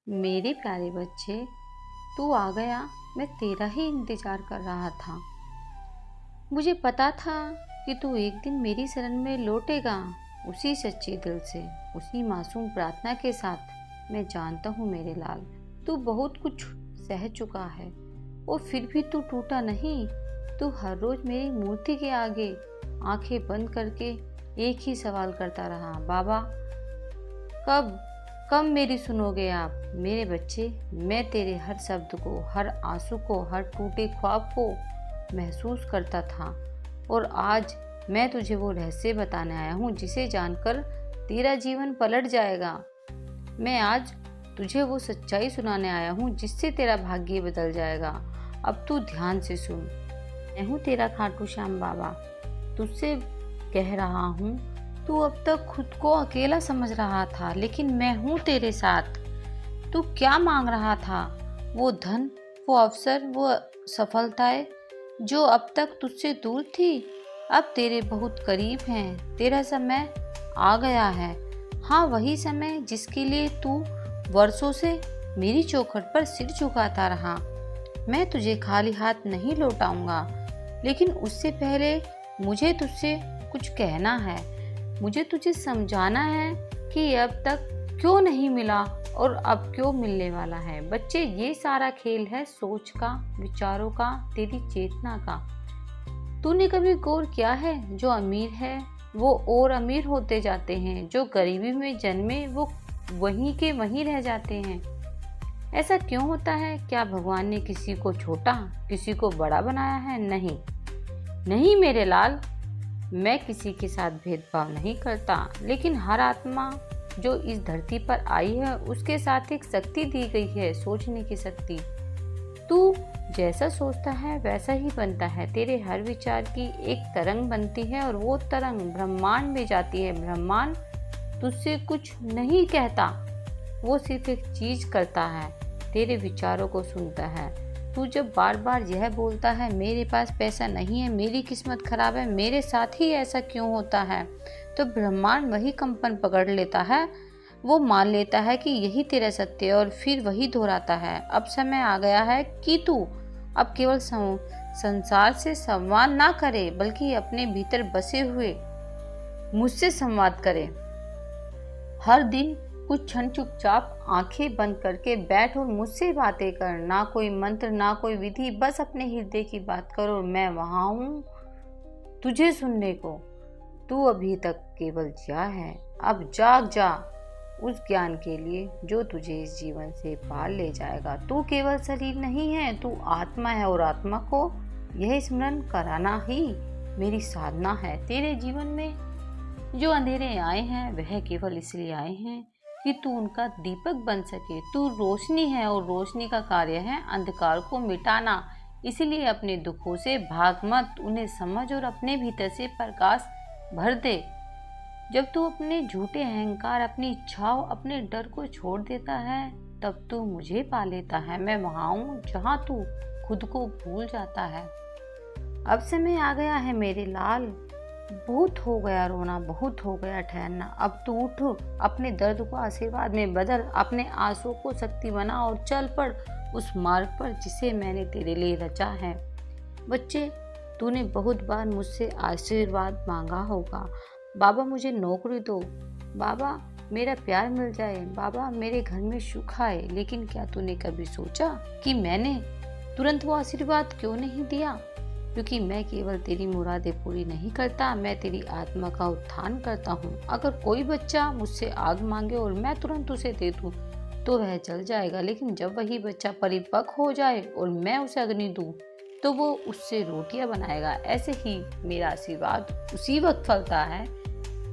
मेरे प्यारे बच्चे, तू आ गया। मैं तेरा ही इंतजार कर रहा था। मुझे पता था कि तू एक दिन मेरी शरण में लौटेगा, उसी सच्चे दिल से, उसी मासूम प्रार्थना के साथ। मैं जानता हूँ मेरे लाल, तू बहुत कुछ सह चुका है और फिर भी तू टूटा नहीं। तू हर रोज मेरी मूर्ति के आगे आंखें बंद करके एक ही सवाल करता रहा, बाबा कब कब मेरी सुनोगे आप। मेरे बच्चे, मैं तेरे हर शब्द को, हर आंसू को, हर टूटे ख्वाब को महसूस करता था। और आज मैं तुझे वो रहस्य बताने आया हूँ जिसे जानकर तेरा जीवन पलट जाएगा। मैं आज तुझे वो सच्चाई सुनाने आया हूँ जिससे तेरा भाग्य बदल जाएगा। अब तू ध्यान से सुन। मैं हूँ तेरा खाटू श्याम बाबा। तुझसे कह रहा हूँ, तू अब तक खुद को अकेला समझ रहा था, लेकिन मैं हूँ तेरे साथ। तू क्या मांग रहा था? वो धन, वो अवसर, वो सफलताएं जो अब तक तुझसे दूर थी, अब तेरे बहुत करीब हैं। तेरा समय आ गया है। हाँ, वही समय जिसके लिए तू वर्षों से मेरी चौखट पर सिर झुकाता रहा। मैं तुझे खाली हाथ नहीं लौटाऊंगा, लेकिन उससे पहले मुझे तुझसे कुछ कहना है। मुझे तुझे समझाना है कि अब तक क्यों नहीं मिला और अब क्यों मिलने वाला है। बच्चे, ये सारा खेल है सोच का, विचारों का, तेरी चेतना का। तूने कभी गौर किया है, जो अमीर है वो और अमीर होते जाते हैं, जो गरीबी में जन्मे वो वहीं के वहीं रह जाते हैं। ऐसा क्यों होता है? क्या भगवान ने किसी को छोटा, किसी को बड़ा बनाया है? नहीं नहीं मेरे लाल, मैं किसी के साथ भेदभाव नहीं करता, लेकिन हर आत्मा जो इस धरती पर आई है उसके साथ एक शक्ति दी गई है, सोचने की शक्ति। तू जैसा सोचता है वैसा ही बनता है। तेरे हर विचार की एक तरंग बनती है और वो तरंग ब्रह्मांड में जाती है। ब्रह्मांड तुझसे कुछ नहीं कहता, वो सिर्फ एक चीज करता है, तेरे विचारों को सुनता है। तू जब बार बार यह बोलता है, मेरे पास पैसा नहीं है, मेरी किस्मत खराब है, मेरे साथ ही ऐसा क्यों होता है, तो ब्रह्मांड वही कंपन पकड़ लेता है। वो मान लेता है कि यही तेरा सत्य है और फिर वही दोहराता है। अब समय आ गया है कि तू अब केवल संसार से संवाद ना करे, बल्कि अपने भीतर बसे हुए मुझसे संवाद करे। हर दिन कुछ क्षण चुपचाप आंखें बंद करके बैठ और मुझसे बातें कर। ना कोई मंत्र, ना कोई विधि, बस अपने हृदय की बात करो। मैं वहां हूँ तुझे सुनने को। तू अभी तक केवल जा है, अब जाग जा उस ज्ञान के लिए जो तुझे इस जीवन से पार ले जाएगा। तू केवल शरीर नहीं है, तू आत्मा है और आत्मा को यह स्मरण कराना ही मेरी साधना है। तेरे जीवन में जो अंधेरे आए हैं वह केवल इसलिए आए हैं कि तू उनका दीपक बन सके। तू रोशनी है और रोशनी का कार्य है अंधकार को मिटाना। इसलिए अपने दुखों से भाग मत, उन्हें समझ और अपने भीतर से प्रकाश भर दे। जब तू अपने झूठे अहंकार, अपनी इच्छाओं, अपने डर को छोड़ देता है, तब तू मुझे पा लेता है। मैं वहां हूँ जहाँ तू खुद को भूल जाता है। अब समय आ गया है मेरे लाल, बहुत हो गया रोना, बहुत हो गया ठहरना। अब तू उठ, अपने दर्द को आशीर्वाद में बदल, अपने आंसू को शक्ति बना और चल पड़ उस मार्ग पर जिसे मैंने तेरे लिए रचा है। बच्चे, तूने बहुत बार मुझसे आशीर्वाद मांगा होगा, बाबा मुझे नौकरी दो, बाबा मेरा प्यार मिल जाए, बाबा मेरे घर में सुख आए। लेकिन क्या तूने कभी सोचा कि मैंने तुरंत वो आशीर्वाद क्यों नहीं दिया? क्योंकि मैं केवल तेरी मुरादें पूरी नहीं करता, मैं तेरी आत्मा का उत्थान करता हूँ। अगर कोई बच्चा मुझसे आग मांगे और मैं तुरंत उसे दे दूँ तो वह जल जाएगा, लेकिन जब वही बच्चा परिपक्व हो जाए और मैं उसे अग्नि दूँ तो वो उससे रोटियां बनाएगा। ऐसे ही मेरा आशीर्वाद उसी वक्त फलता है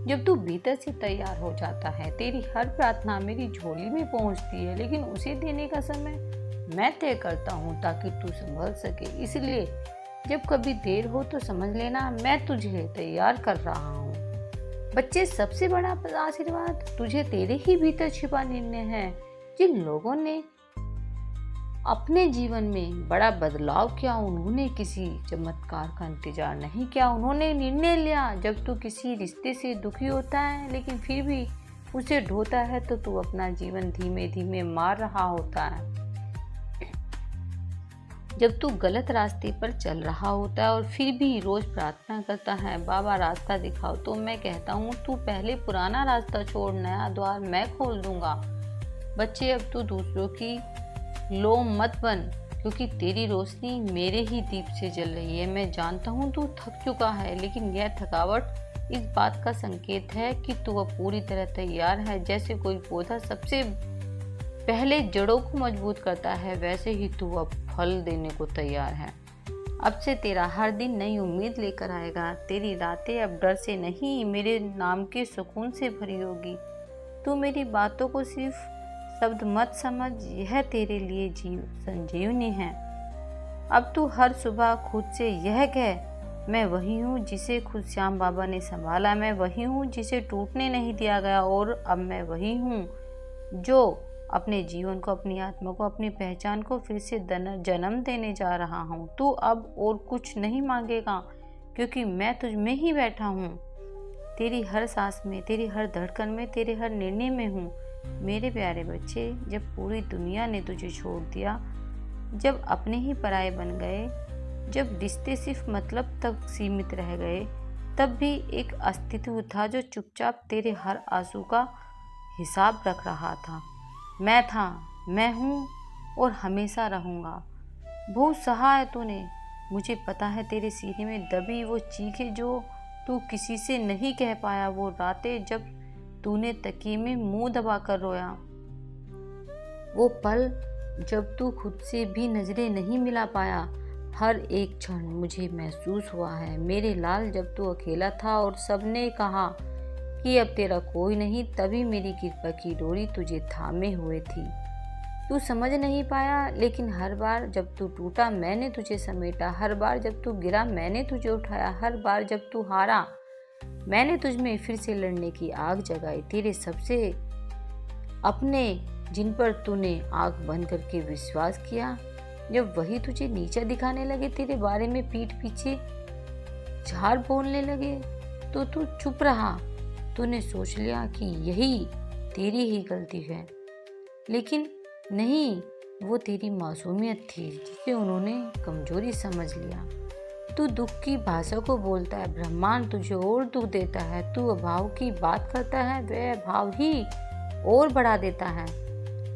जब तू भीतर से तैयार हो जाता है। तेरी हर प्रार्थना मेरी झोली में पहुंचती है, लेकिन उसे देने का समय मैं तय करता हूँ ताकि तू संभल सके। इसलिए जब कभी देर हो तो समझ लेना, मैं तुझे तैयार कर रहा हूँ। बच्चे, सबसे बड़ा आशीर्वाद तुझे तेरे ही भीतर छिपा निर्णय है। जिन लोगों ने अपने जीवन में बड़ा बदलाव किया, उन्होंने किसी चमत्कार का इंतजार नहीं किया। उन्होंने निर्णय लिया। जब तू किसी रिश्ते से दुखी होता है लेकिन फिर भी उसे ढोता है तो तू अपना जीवन धीमे धीमे मार रहा होता है। जब तू गलत रास्ते पर चल रहा होता है और फिर भी रोज प्रार्थना करता है, बाबा रास्ता दिखाओ, तो मैं कहता हूँ तू पहले पुराना रास्ता छोड़, नया द्वार मैं खोल दूंगा। बच्चे, अब तू दूसरों की लो मत बन, क्योंकि तेरी रोशनी मेरे ही दीप से जल रही है। मैं जानता हूँ तू थक चुका है, लेकिन यह थकावट इस बात का संकेत है कि तू अब पूरी तरह तैयार है। जैसे कोई पौधा सबसे पहले जड़ों को मजबूत करता है, वैसे ही तू अब फल देने को तैयार है। अब से तेरा हर दिन नई उम्मीद लेकर आएगा। तेरी रातें अब डर से नहीं, मेरे नाम के सुकून से भरी होगी। तू मेरी बातों को सिर्फ शब्द मत समझ, यह तेरे लिए संजीवनी है। अब तू हर सुबह खुद से यह कह, मैं वही हूँ जिसे खुद श्याम बाबा ने संभाला, मैं वही हूँ जिसे टूटने नहीं दिया गया, और अब मैं वही हूँ जो अपने जीवन को, अपनी आत्मा को, अपनी पहचान को फिर से जन्म देने जा रहा हूँ। तू अब और कुछ नहीं मांगेगा, क्योंकि मैं तुझ में ही बैठा हूँ, तेरी हर सांस में, तेरी हर धड़कन में, तेरे हर निर्णय में हूँ। मेरे प्यारे बच्चे, जब पूरी दुनिया ने तुझे छोड़ दिया, जब अपने ही पराये बन गए, जब रिश्ते सिर्फ मतलब तक सीमित रह गए, तब भी एक अस्तित्व था जो चुपचाप तेरे हर आंसू का हिसाब रख रहा था। मैं था, मैं हूँ और हमेशा रहूँगा। बहुत सहा है तूने, मुझे पता है तेरे सीने में दबी वो चीखें जो तू किसी से नहीं कह पाया, वो रातें जब तूने तकिए में मुंह दबाकर रोया, वो पल जब तू खुद से भी नजरें नहीं मिला पाया। हर एक क्षण मुझे महसूस हुआ है मेरे लाल, जब तू अकेला था और सबने कहा कि अब तेरा कोई नहीं, तभी मेरी कृपा की डोरी तुझे थामे हुए थी। तू समझ नहीं पाया, लेकिन हर बार जब तू टूटा मैंने तुझे समेटा, हर बार जब तू गिरा मैंने तुझे उठाया, हर बार जब तू हारा मैंने तुझमें फिर से लड़ने की आग जगाई। तेरे सबसे अपने जिन पर तूने आंख बंद करके विश्वास किया, जब वही तुझे नीचा दिखाने लगे, तेरे बारे में पीठ पीछे झाड़ बोलने लगे, तो तू चुप रहा। तूने सोच लिया कि यही तेरी ही गलती है, लेकिन नहीं, वो तेरी मासूमियत थी जिसे उन्होंने कमजोरी समझ लिया। तू दुख की भाषा को बोलता है, ब्रह्मांड तुझे और दुख देता है। तू अभाव की बात करता है, वह अभाव ही और बढ़ा देता है।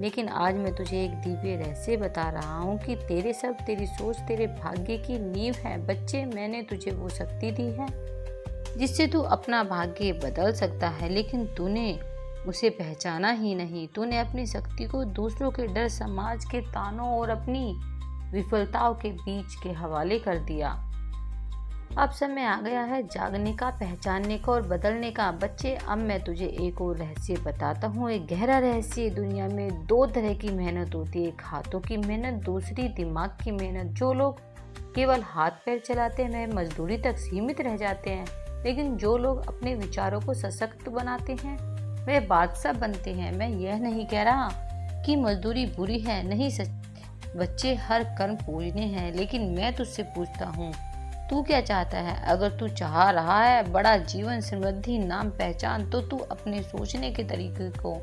लेकिन आज मैं तुझे एक दिव्य रहस्य बता रहा हूँ कि तेरे सब, तेरी सोच तेरे भाग्य की नींव है। बच्चे, मैंने तुझे वो शक्ति दी है जिससे तू अपना भाग्य बदल सकता है, लेकिन तूने उसे पहचाना ही नहीं। तूने अपनी शक्ति को दूसरों के डर, समाज के तानों और अपनी विफलताओं के बीच के हवाले कर दिया। अब समय आ गया है जागने का, पहचानने का और बदलने का। बच्चे, अब मैं तुझे एक और रहस्य बताता हूँ, एक गहरा रहस्य। दुनिया में दो तरह की मेहनत होती है, एक हाथों की मेहनत, दूसरी दिमाग की मेहनत। जो लोग केवल हाथ पैर चलाते हैं वह मजदूरी तक सीमित रह जाते हैं, लेकिन जो लोग अपने विचारों को सशक्त बनाते हैं वे बादशाह बनते हैं। मैं यह नहीं कह रहा कि मजदूरी बुरी है, नहीं बच्चे, हर कर्म पूजनीय है, लेकिन मैं तुझसे पूछता हूँ, तू क्या चाहता है? अगर तू चाह रहा है बड़ा जीवन, समृद्धि, नाम, पहचान, तो तू अपने सोचने के तरीके को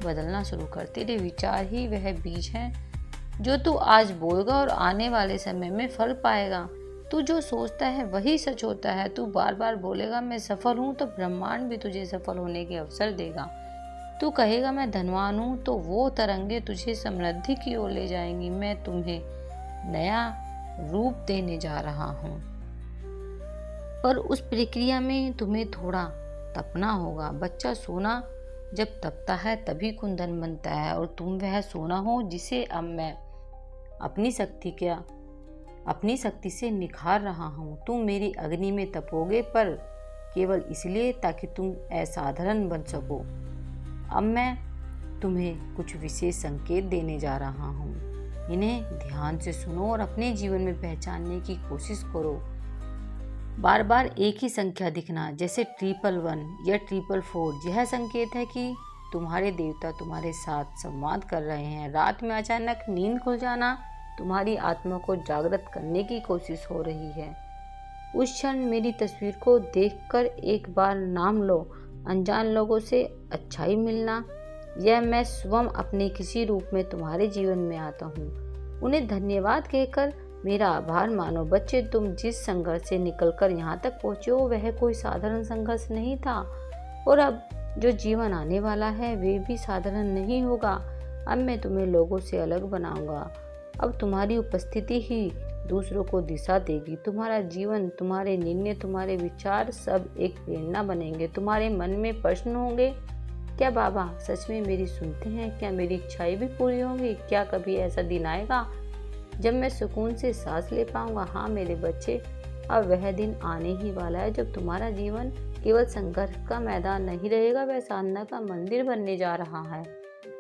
बदलना शुरू कर। तेरे विचार ही वह बीज हैं जो तू आज बोएगा और आने वाले समय में फल पाएगा। तू जो सोचता है वही सच होता है। तू बार बार बोलेगा मैं सफल हूँ, तो ब्रह्मांड भी तुझे सफल होने के अवसर देगा। तू कहेगा मैं धनवान हूँ, तो वो तरंगे तुझे समृद्धि की ओर ले जाएंगी। मैं तुम्हें नया रूप देने जा रहा हूँ, पर उस प्रक्रिया में तुम्हें थोड़ा तपना होगा। बच्चा, सोना जब तपता है तभी कुंदन बनता है, और तुम वह सोना हो जिसे अब मैं अपनी शक्ति से निखार रहा हूँ। तुम मेरी अग्नि में तपोगे, पर केवल इसलिए ताकि तुम असाधारण बन सको। अब मैं तुम्हें कुछ विशेष संकेत देने जा रहा हूँ, इन्हें ध्यान से सुनो और अपने जीवन में पहचानने की कोशिश करो। बार बार एक ही संख्या दिखना, जैसे 111 या 444, यह संकेत है कि तुम्हारे देवता तुम्हारे साथ संवाद कर रहे हैं। रात में अचानक नींद खुल जाना तुम्हारी आत्मा को जागृत करने की कोशिश हो रही है। उस क्षण मेरी तस्वीर को देखकर एक बार नाम लो, अनजान लोगों से अच्छाई मिलना, यह मैं स्वयं अपने किसी रूप में तुम्हारे जीवन में आता हूँ। उन्हें धन्यवाद कहकर मेरा आभार मानो। बच्चे, तुम जिस संघर्ष से निकलकर यहाँ तक पहुँचे हो वह कोई साधारण संघर्ष नहीं था, और अब जो जीवन आने वाला है वे भी साधारण नहीं होगा। अब मैं तुम्हें लोगों से अलग बनाऊंगा। अब तुम्हारी उपस्थिति ही दूसरों को दिशा देगी। तुम्हारा जीवन, तुम्हारे निर्णय, तुम्हारे विचार सब एक प्रेरणा बनेंगे। तुम्हारे मन में प्रश्न होंगे, क्या बाबा सच में मेरी सुनते हैं? क्या मेरी इच्छाएं भी पूरी होंगी? क्या कभी ऐसा दिन आएगा जब मैं सुकून से सांस ले पाऊंगा? हाँ मेरे बच्चे, अब वह दिन आने ही वाला है जब तुम्हारा जीवन केवल संघर्ष का मैदान नहीं रहेगा, वह साधना का मंदिर बनने जा रहा है।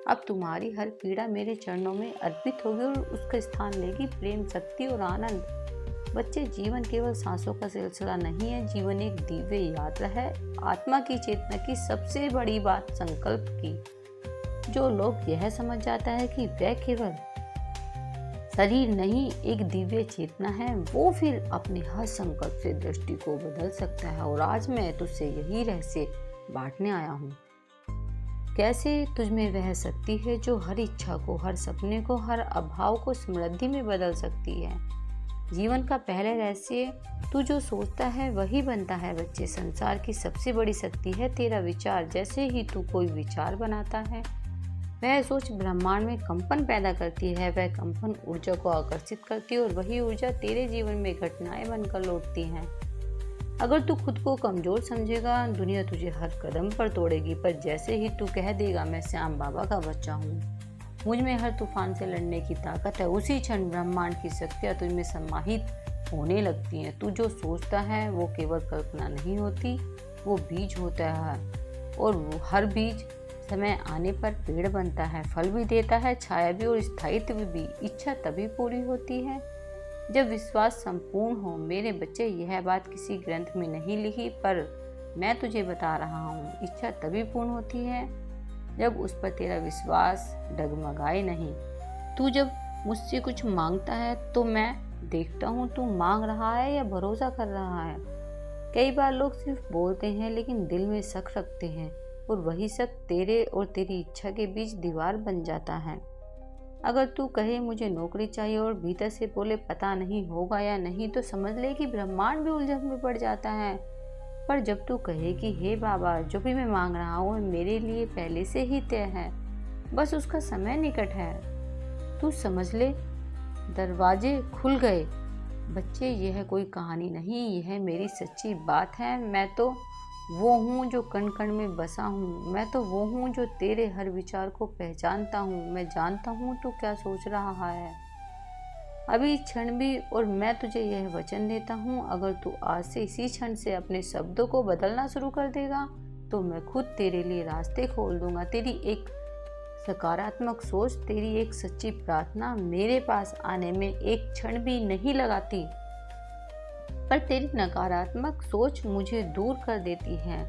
अब तुम्हारी हर पीड़ा मेरे चरणों में अर्पित होगी और उसका स्थान लेगी प्रेम, शक्ति और आनंद। बच्चे, जीवन केवल सांसों का सिलसिला नहीं है, जीवन एक दिव्य यात्रा है, आत्मा की चेतना की सबसे बड़ी बात संकल्प की। जो लोग यह समझ जाता है कि वह केवल शरीर नहीं एक दिव्य चेतना है, वो फिर अपने हर संकल्प से दृष्टि को बदल सकता है। और आज मैं तुझसे यही रहस्य बांटने आया हूँ। कैसे तुझमें वह शक्ति है जो हर इच्छा को, हर सपने को, हर अभाव को समृद्धि में बदल सकती है। जीवन का पहला रहस्य, तू जो सोचता है वही बनता है। बच्चे, संसार की सबसे बड़ी शक्ति है तेरा विचार। जैसे ही तू कोई विचार बनाता है वह सोच ब्रह्मांड में कंपन पैदा करती है। वह कंपन ऊर्जा को आकर्षित करती है और वही ऊर्जा तेरे जीवन में घटनाएं बनकर लौटती हैं। अगर तू खुद को कमजोर समझेगा, दुनिया तुझे हर कदम पर तोड़ेगी। पर जैसे ही तू कह देगा मैं श्याम बाबा का बच्चा हूँ, मुझ में हर तूफान से लड़ने की ताकत है, उसी क्षण ब्रह्मांड की शक्तियाँ तुझ में समाहित होने लगती हैं। तू जो सोचता है वो केवल कल्पना नहीं होती, वो बीज होता है, और वो हर बीज समय आने पर पेड़ बनता है, फल भी देता है, छाया भी और स्थायित्व भी। इच्छा तभी पूरी होती है जब विश्वास संपूर्ण हो। मेरे बच्चे, यह बात किसी ग्रंथ में नहीं लिखी, पर मैं तुझे बता रहा हूँ। इच्छा तभी पूर्ण होती है जब उस पर तेरा विश्वास डगमगाए नहीं। तू जब मुझसे कुछ मांगता है तो मैं देखता हूँ तू मांग रहा है या भरोसा कर रहा है। कई बार लोग सिर्फ बोलते हैं लेकिन दिल में शक रखते हैं, और वही शक तेरे और तेरी इच्छा के बीच दीवार बन जाता है। अगर तू कहे मुझे नौकरी चाहिए और भीतर से बोले पता नहीं होगा या नहीं, तो समझ ले कि ब्रह्मांड भी उलझन में पड़ जाता है। पर जब तू कहे कि हे बाबा, जो भी मैं मांग रहा हूँ मेरे लिए पहले से ही तय है, बस उसका समय निकट है, तू समझ ले दरवाजे खुल गए। बच्चे, यह कोई कहानी नहीं, यह मेरी सच्ची बात है। मैं तो वो हूँ जो कण कण में बसा हूँ। मैं तो वो हूँ जो तेरे हर विचार को पहचानता हूँ। मैं जानता हूँ तू क्या सोच रहा है अभी क्षण भी, और मैं तुझे यह वचन देता हूँ, अगर तू आज से इसी क्षण से अपने शब्दों को बदलना शुरू कर देगा तो मैं खुद तेरे लिए रास्ते खोल दूंगा। तेरी एक सकारात्मक सोच, तेरी एक सच्ची प्रार्थना मेरे पास आने में एक क्षण भी नहीं लगाती, पर तेरी नकारात्मक सोच मुझे दूर कर देती है।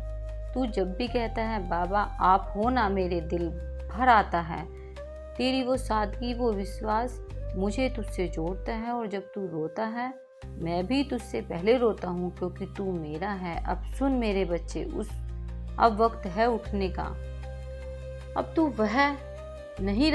तू जब भी कहता है बाबा आप हो ना, मेरे दिल भर आता है। तेरी वो सादगी, वो विश्वास मुझे तुझसे जोड़ता है, और जब तू रोता है मैं भी तुझसे पहले रोता हूँ, क्योंकि तू मेरा है। अब सुन मेरे बच्चे, अब वक्त है उठने का। अब तू वह नहीं